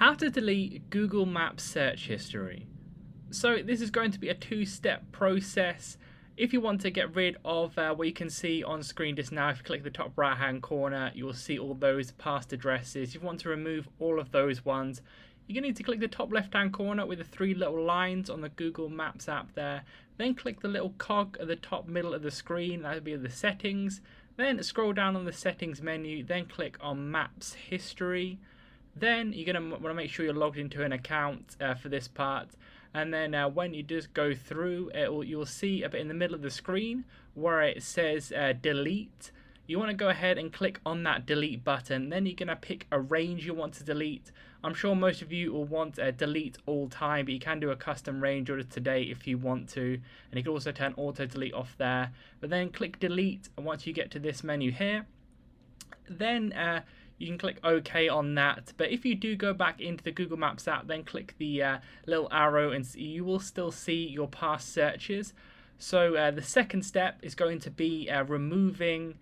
How to delete Google Maps search history. So this is going to be a two-step process. If you want to get rid of what you can see on screen just now, if you click the top right hand corner, you'll see all those past addresses. If you want to remove all of those ones, you're going to need to click the top left hand corner with the three little lines on the Google Maps app there. Then click the little cog at the top middle of the screen, that would be the settings. Then scroll down on the settings menu, then click on Maps History. Then you're going to want to make sure you're logged into an account for this part. And then when you just go through, you'll see a bit in the middle of the screen where it says delete. You want to go ahead and click on that delete button. Then you're going to pick a range you want to delete. I'm sure most of you will want delete all time, but you can do a custom range order today if you want to. And you can also turn auto delete off there. But then click delete once you get to this menu here. Then you can click OK on that. But if you do go back into the Google Maps app, then click the little arrow and you will still see your past searches. So the second step is going to be removing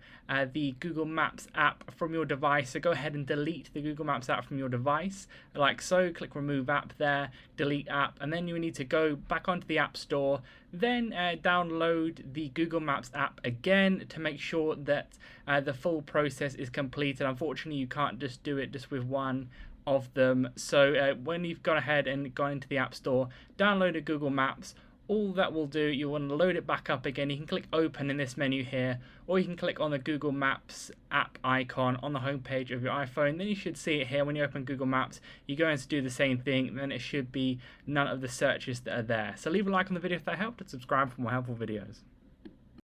the Google Maps app from your device. So go ahead and delete the Google Maps app from your device, like so. Click remove app there, delete app, and then you need to go back onto the App Store, then download the Google Maps app again to make sure that the full process is completed. Unfortunately, you can't just do it just with one of them. So when you've gone ahead and gone into the App Store, downloaded Google Maps, all that will do, you want to load it back up again. You can click open in this menu here, or you can click on the Google Maps app icon on the home page of your iPhone. Then you should see it here. When you open Google Maps, you're going to do the same thing, then it should be none of the searches that are there. So leave a like on the video if that helped, and subscribe for more helpful videos.